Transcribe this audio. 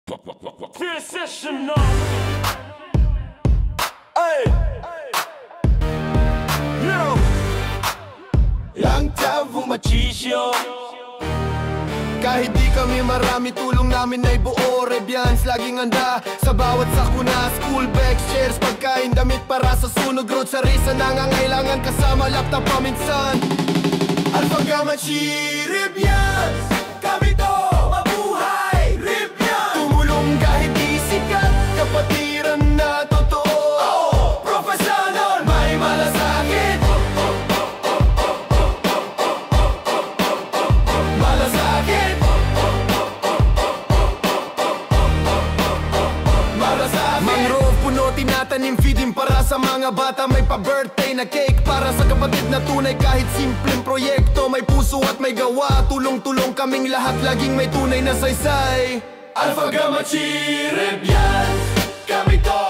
Session now. Ay. Yo. Young Tavu Machisyo. Kahit di kami marami, tulong namin ay buo. Rebians, laging handa sa bawat sakuna. School bags, chairs, pagkain, damit para sa sunog. Road sa risa, nangangailangan kasama laptop paminsan. Alpha Gamma Chi, Rebians, kami to, mabuhay, Rebians. Tumulong kahit di sikat, kapatiran na totoo. Professional, may malasakit. Malasakit. Mangrove, puno, tinatanim, feeding para sa mga bata. May pa-birthday na cake para sa kapatid na tunay. Kahit simpleng proyekto, may puso at may gawa. Tulong-tulong kaming lahat, laging may tunay na saysay. Alpha Gamma Chi, Rebians, kami to.